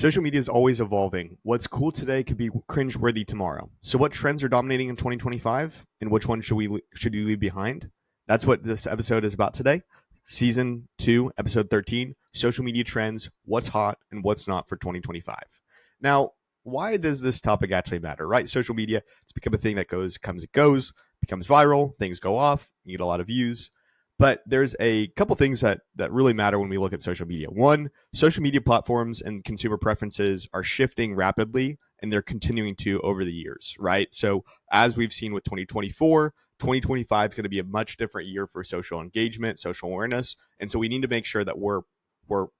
Social media is always evolving. What's cool today could be cringeworthy tomorrow. So, what trends are dominating in 2025, and which one should you leave behind? That's what this episode is about today. Season 2, episode 13, social media trends, what's hot and what's not for 2025. Now, why does this topic actually matter, right? Social media, it's become a thing that comes and goes, becomes viral, things go off, you get a lot of views. But there's a couple things that really matter when we look at social media. One, social media platforms and consumer preferences are shifting rapidly, and they're continuing to over the years, right? So as we've seen with 2024, 2025 is going to be a much different year for social engagement, social awareness, and so we need to make sure that we're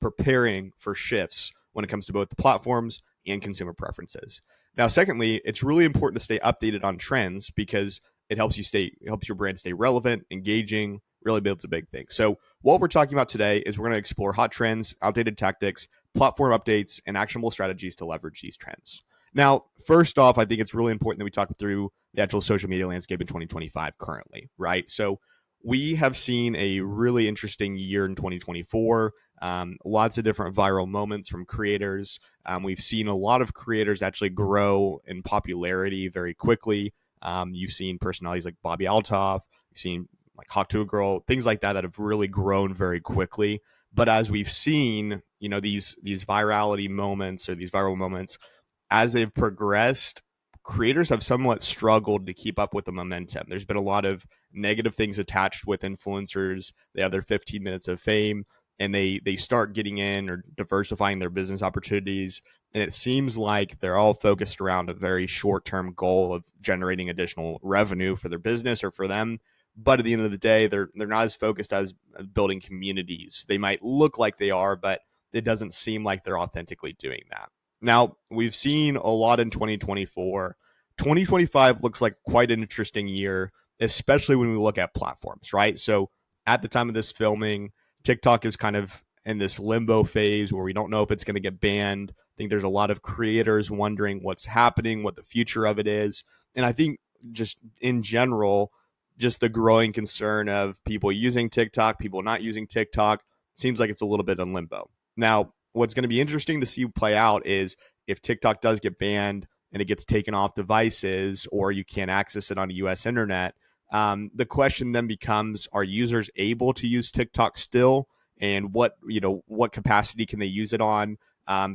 preparing for shifts when it comes to both the platforms and consumer preferences. Now, secondly, it's really important to stay updated on trends because it helps your brand stay relevant, engaging, really builds a big thing. So what we're talking about today is we're going to explore hot trends, outdated tactics, platform updates, and actionable strategies to leverage these trends. Now, first off, I think it's really important that we talk through the actual social media landscape in 2025 currently, right? So we have seen a really interesting year in 2024. Lots of different viral moments from creators. We've seen a lot of creators actually grow in popularity very quickly. You've seen personalities like Bobby Altoff. You've seen like Hawk to a Girl, things like that have really grown very quickly. But as we've seen, these virality moments or these viral moments, as they've progressed, creators have somewhat struggled to keep up with the momentum. There's been a lot of negative things attached with influencers. They have their 15 minutes of fame and they start getting in or diversifying their business opportunities. And it seems like they're all focused around a very short term goal of generating additional revenue for their business or for them. But at the end of the day, they're not as focused as building communities. They might look like they are, but it doesn't seem like they're authentically doing that. Now, we've seen a lot in 2024. 2025 looks like quite an interesting year, especially when we look at platforms, right? So at the time of this filming, TikTok is kind of in this limbo phase where we don't know if it's going to get banned. I think there's a lot of creators wondering what's happening, what the future of it is. And I think just in general, just the growing concern of people using TikTok, people not using TikTok, seems like it's a little bit in limbo. Now, what's going to be interesting to see play out is if TikTok does get banned and it gets taken off devices or you can't access it on the US internet, the question then becomes, are users able to use TikTok still? And what capacity can they use it on?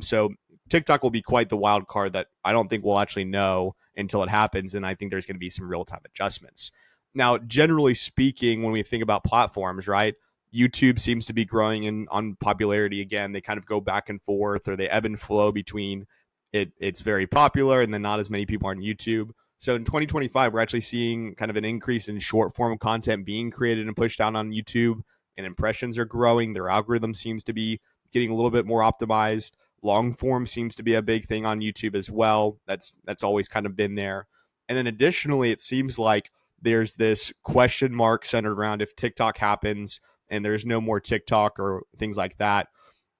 So TikTok will be quite the wild card that I don't think we'll actually know until it happens. And I think there's going to be some real time adjustments. Now, generally speaking, when we think about platforms, right, YouTube seems to be growing on popularity again. They kind of go back and forth or they ebb and flow between it's very popular and then not as many people are on YouTube. So in 2025, we're actually seeing kind of an increase in short form content being created and pushed out on YouTube, and impressions are growing. Their algorithm seems to be getting a little bit more optimized. Long form seems to be a big thing on YouTube as well. That's always kind of been there. And then additionally, it seems like there's this question mark centered around if TikTok happens and there's no more TikTok or things like that.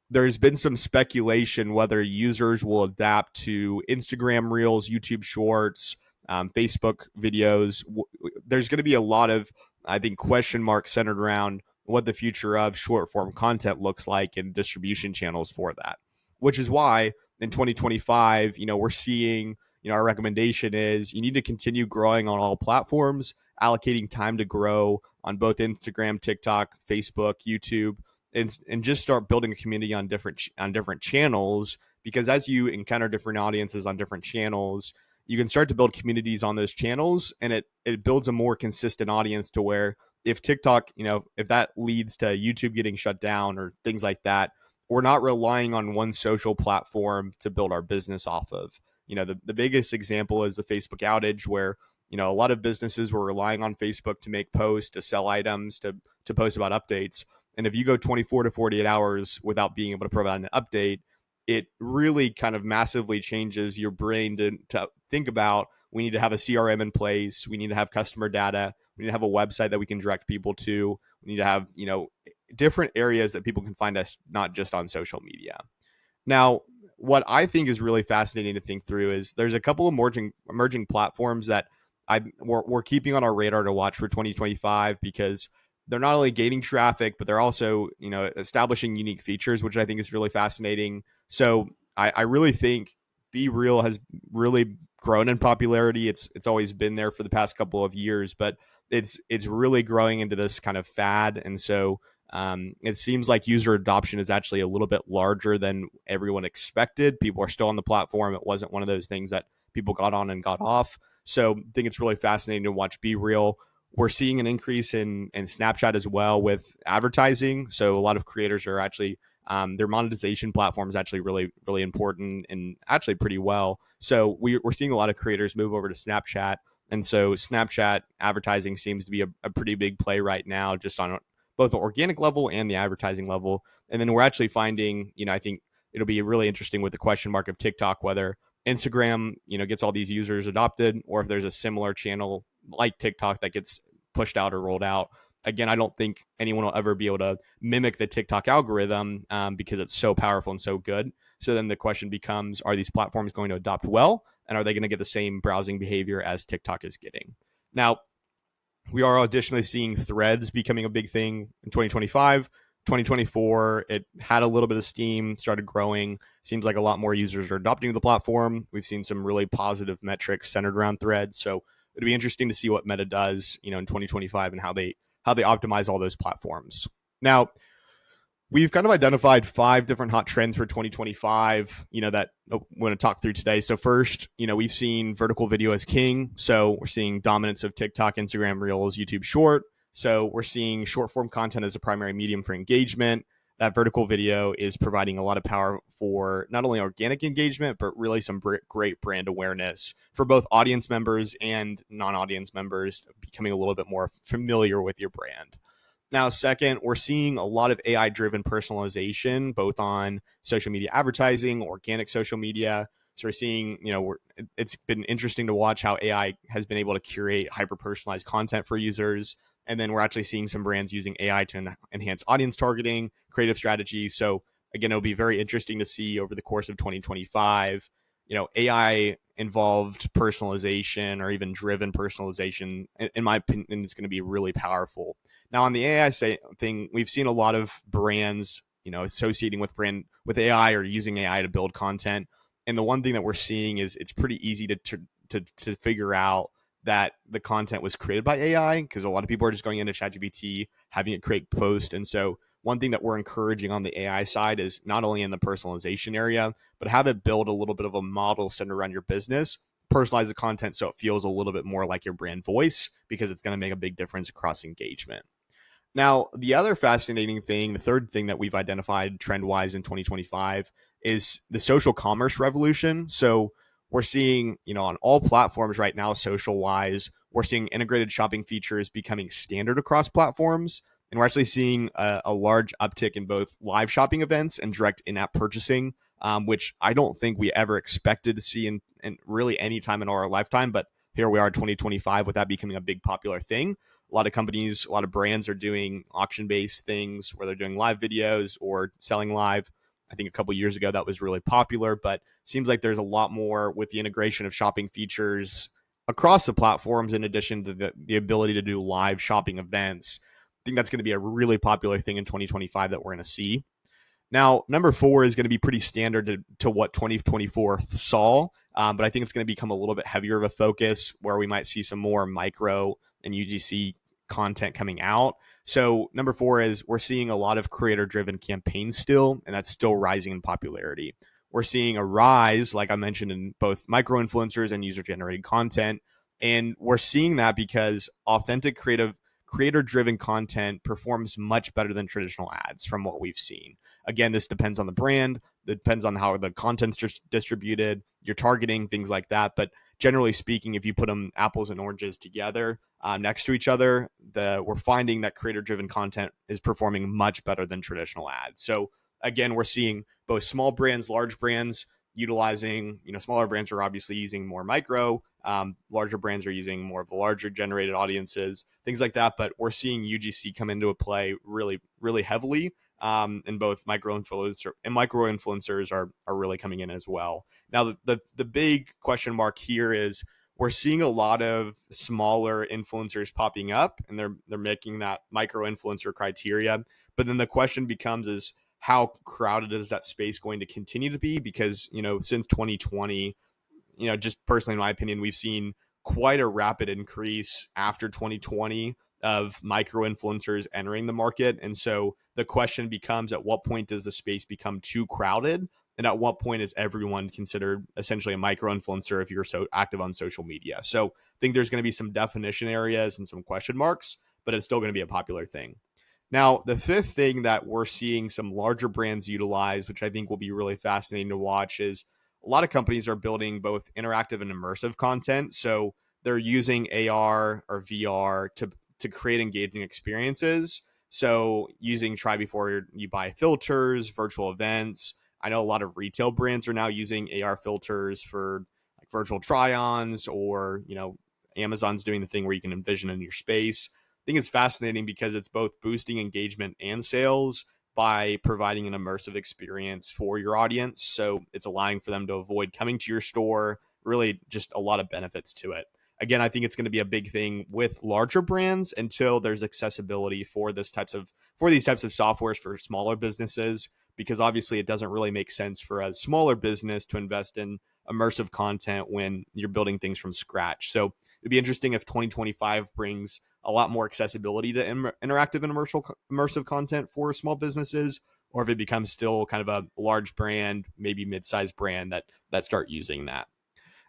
There's been some speculation whether users will adapt to Instagram Reels, YouTube Shorts, Facebook videos. There's going to be a lot of, I think, question marks centered around what the future of short form content looks like and distribution channels for that, which is why in 2025, we're seeing, our recommendation is you need to continue growing on all platforms, allocating time to grow on both Instagram, TikTok, Facebook, YouTube, and just start building a community on different channels, because as you encounter different audiences on different channels, you can start to build communities on those channels, and it builds a more consistent audience to where if TikTok, if that leads to YouTube getting shut down or things like that, we're not relying on one social platform to build our business off of. The biggest example is the Facebook outage where, a lot of businesses were relying on Facebook to make posts, to sell items, to post about updates. And if you go 24 to 48 hours without being able to provide an update, it really kind of massively changes your brain to think about, we need to have a CRM in place. We need to have customer data. We need to have a website that we can direct people to. We need to have, different areas that people can find us, not just on social media. Now, what I think is really fascinating to think through is there's a couple of emerging platforms that we're keeping on our radar to watch for 2025, because they're not only gaining traffic, but they're also, establishing unique features, which I think is really fascinating. So I really think Be Real has really grown in popularity. It's always been there for the past couple of years, but it's really growing into this kind of fad, and so it seems like user adoption is actually a little bit larger than everyone expected. People are still on the platform. It wasn't one of those things that people got on and got off. So I think it's really fascinating to watch Be Real. We're seeing an increase in Snapchat as well with advertising. So a lot of creators are actually their monetization platform is actually really important and actually pretty well. So we're seeing a lot of creators move over to Snapchat, and so Snapchat advertising seems to be a pretty big play right now, just on both the organic level and the advertising level. And then we're actually finding, I think it'll be really interesting with the question mark of TikTok, whether Instagram, gets all these users adopted, or if there's a similar channel like TikTok that gets pushed out or rolled out. Again, I don't think anyone will ever be able to mimic the TikTok algorithm because it's so powerful and so good. So then the question becomes, are these platforms going to adopt well? And are they going to get the same browsing behavior as TikTok is getting? Now, we are additionally seeing threads becoming a big thing in 2025. 2024, it had a little bit of steam, started growing. Seems like a lot more users are adopting the platform. We've seen some really positive metrics centered around threads. So it'll be interesting to see what Meta does, in 2025 and how they optimize all those platforms. Now, we've kind of identified 5 different hot trends for 2025, that I want to talk through today. So first, we've seen vertical video as king. So we're seeing dominance of TikTok, Instagram Reels, YouTube Short. So we're seeing short form content as a primary medium for engagement. That vertical video is providing a lot of power for not only organic engagement, but really some great brand awareness for both audience members and non-audience members, becoming a little bit more familiar with your brand. Now, second, we're seeing a lot of AI driven personalization, both on social media advertising, organic social media. So we're seeing, it's been interesting to watch how AI has been able to curate hyper personalized content for users. And then we're actually seeing some brands using AI to enhance audience targeting, creative strategy. So again, it'll be very interesting to see over the course of 2025, AI involved personalization or even driven personalization, in my opinion, is going to be really powerful. Now, on the AI thing, we've seen a lot of brands, associating with AI or using AI to build content. And the one thing that we're seeing is it's pretty easy to figure out that the content was created by AI, because a lot of people are just going into ChatGPT, having it create post. And so one thing that we're encouraging on the AI side is not only in the personalization area, but have it build a little bit of a model centered around your business, personalize the content so it feels a little bit more like your brand voice, because it's going to make a big difference across engagement. Now, the other fascinating thing, the third thing that we've identified trend wise in 2025 is the social commerce revolution. So we're seeing, on all platforms right now, social wise, we're seeing integrated shopping features becoming standard across platforms. And we're actually seeing a large uptick in both live shopping events and direct in app purchasing, which I don't think we ever expected to see in really any time in our lifetime. But here we are in 2025 with that becoming a big popular thing. A lot of companies, a lot of brands are doing auction-based things where they're doing live videos or selling live. I think a couple of years ago that was really popular, but seems like there's a lot more with the integration of shopping features across the platforms, in addition to the ability to do live shopping events. I think that's going to be a really popular thing in 2025 that we're going to see. Now, number 4 is going to be pretty standard to what 2024 saw, but I think it's going to become a little bit heavier of a focus, where we might see some more micro and UGC content coming out. So number 4 is we're seeing a lot of creator-driven campaigns still, and that's still rising in popularity. We're seeing a rise, like I mentioned, in both micro-influencers and user-generated content, and we're seeing that because authentic creator-driven content performs much better than traditional ads from what we've seen. Again, this depends on the brand. It depends on how the content's distributed, your targeting, things like that. But generally speaking, if you put them apples and oranges together next to each other, we're finding that creator-driven content is performing much better than traditional ads. So again, we're seeing both small brands, large brands utilizing, smaller brands are obviously using more micro, larger brands are using more of the larger generated audiences, things like that. But we're seeing UGC come into a play really, really heavily. And both micro influencers are really coming in as well. Now, the big question mark here is we're seeing a lot of smaller influencers popping up, and they're making that micro influencer criteria. But then the question becomes is how crowded is that space going to continue to be? Because, since 2020, just personally, in my opinion, we've seen quite a rapid increase after 2020 of micro influencers entering the market. And so the question becomes, at what point does the space become too crowded? And at what point is everyone considered essentially a micro influencer if you're so active on social media? So I think there's going to be some definition areas and some question marks, but it's still going to be a popular thing. Now, the fifth thing that we're seeing some larger brands utilize, which I think will be really fascinating to watch, is a lot of companies are building both interactive and immersive content. So they're using AR or VR to create engaging experiences. So using try before you buy filters, virtual events. I know a lot of retail brands are now using AR filters for like virtual try-ons, or Amazon's doing the thing where you can envision in your space. I think it's fascinating because it's both boosting engagement and sales by providing an immersive experience for your audience. So it's allowing for them to avoid coming to your store, really just a lot of benefits to it. Again, I think it's going to be a big thing with larger brands until there's accessibility for these types of softwares for smaller businesses, because obviously it doesn't really make sense for a smaller business to invest in immersive content when you're building things from scratch. So it'd be interesting if 2025 brings a lot more accessibility to interactive and immersive content for small businesses, or if it becomes still kind of a large brand, maybe mid-sized brand that start using that.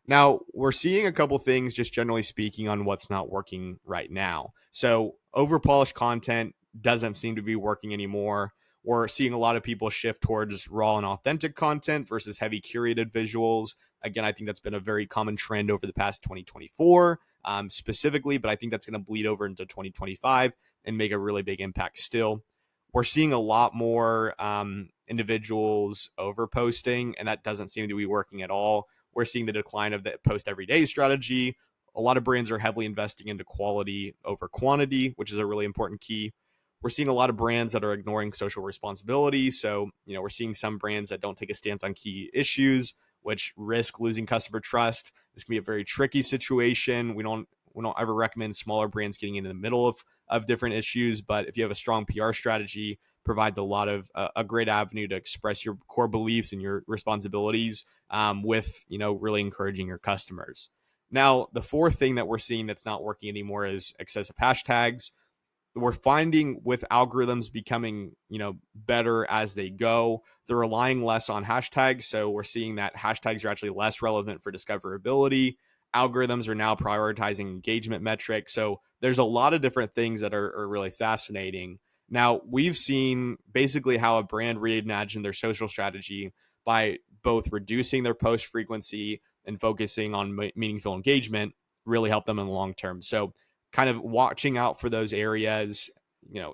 Now, we're seeing a couple things, just generally speaking, on what's not working right now. So overpolished content doesn't seem to be working anymore. We're seeing a lot of people shift towards raw and authentic content versus heavy curated visuals. Again, I think that's been a very common trend over the past 2024 specifically, but I think that's going to bleed over into 2025 and make a really big impact still. We're seeing a lot more individuals overposting, and that doesn't seem to be working at all. We're seeing the decline of the post everyday strategy. A lot of brands are heavily investing into quality over quantity, which is a really important key. We're seeing a lot of brands that are ignoring social responsibility. So, we're seeing some brands that don't take a stance on key issues, which risk losing customer trust. This can be a very tricky situation. We don't ever recommend smaller brands getting into the middle of different issues, but if you have a strong PR strategy, provides a lot of a great avenue to express your core beliefs and your responsibilities with really encouraging your customers. Now, the fourth thing that we're seeing that's not working anymore is excessive hashtags. We're finding with algorithms becoming better as they go, they're relying less on hashtags. So we're seeing that hashtags are actually less relevant for discoverability. Algorithms are now prioritizing engagement metrics. So there's a lot of different things that are really fascinating. Now, we've seen basically how a brand reimagined their social strategy by both reducing their post frequency and focusing on meaningful engagement really help them in the long term. So kind of watching out for those areas,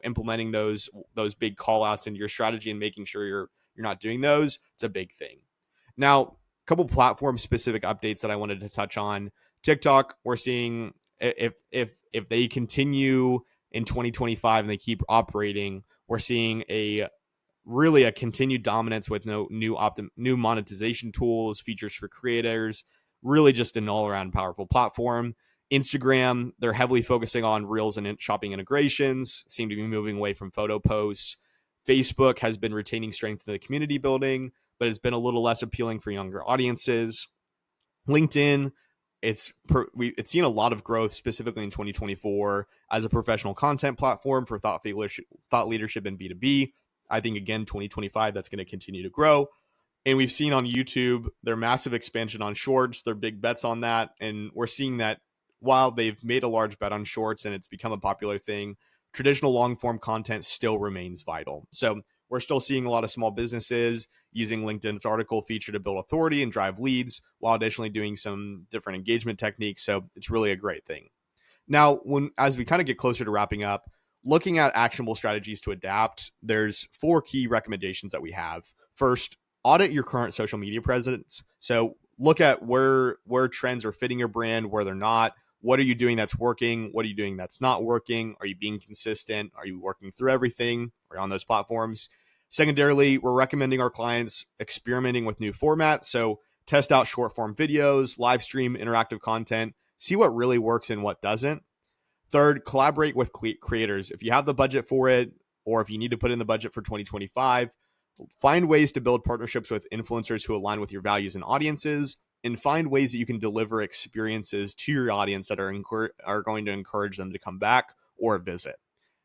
implementing those big call outs into your strategy and making sure you're not doing those, it's a big thing. Now, a couple platform specific updates that I wanted to touch on. TikTok, we're seeing if they continue in 2025 and they keep operating, we're seeing a continued dominance with no new monetization tools, features for creators, really just an all-around powerful platform. Instagram, they're heavily focusing on reels and shopping integrations, seem to be moving away from photo posts. Facebook has been retaining strength in the community building, but it's been a little less appealing for younger audiences. LinkedIn, it's seen a lot of growth specifically in 2024 as a professional content platform for thought leadership in B2B. I think, again, 2025, that's going to continue to grow. And we've seen on YouTube their massive expansion on shorts, their big bets on that. And we're seeing that while they've made a large bet on shorts and it's become a popular thing, traditional long form content still remains vital. So we're still seeing a lot of small businesses using LinkedIn's article feature to build authority and drive leads, while additionally doing some different engagement techniques. So it's really a great thing. Now, as we kind of get closer to wrapping up, looking at actionable strategies to adapt, there's 4 key recommendations that we have. First, audit your current social media presence. So look at where trends are fitting your brand, where they're not. What are you doing that's working? What are you doing that's not working? Are you being consistent? Are you working through everything? Are you on those platforms? Secondarily, we're recommending our clients experimenting with new formats. So test out short form videos, live stream interactive content, see what really works and what doesn't. Third, collaborate with creators. If you have the budget for it, or if you need to put in the budget for 2025, Find ways to build partnerships with influencers who align with your values and audiences, and find ways that you can deliver experiences to your audience that are going to encourage them to come back or visit.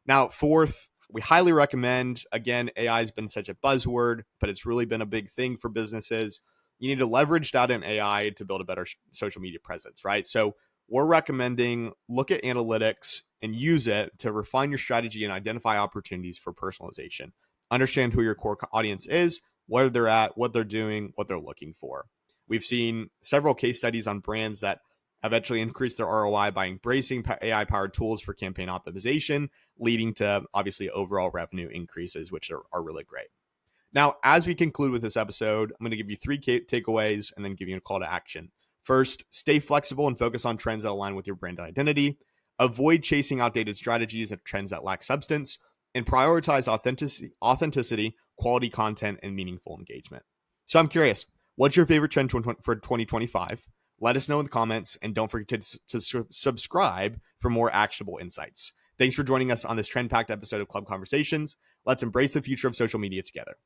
Now, fourth, we highly recommend, again, AI has been such a buzzword, but it's really been a big thing for businesses. You need to leverage data and AI to build a better social media presence, right? So we're recommending look at analytics and use it to refine your strategy and identify opportunities for personalization. Understand who your core audience is, where they're at, what they're doing, what they're looking for. We've seen several case studies on brands that eventually increased their ROI by embracing AI powered tools for campaign optimization, leading to obviously overall revenue increases, which are really great. Now, as we conclude with this episode, I'm going to give you three takeaways and then give you a call to action. First, stay flexible and focus on trends that align with your brand identity. Avoid chasing outdated strategies and trends that lack substance, and prioritize authenticity, quality content, and meaningful engagement. So I'm curious, what's your favorite trend for 2025? Let us know in the comments, and don't forget to subscribe for more actionable insights. Thanks for joining us on this trend-packed episode of Club Conversations. Let's embrace the future of social media together.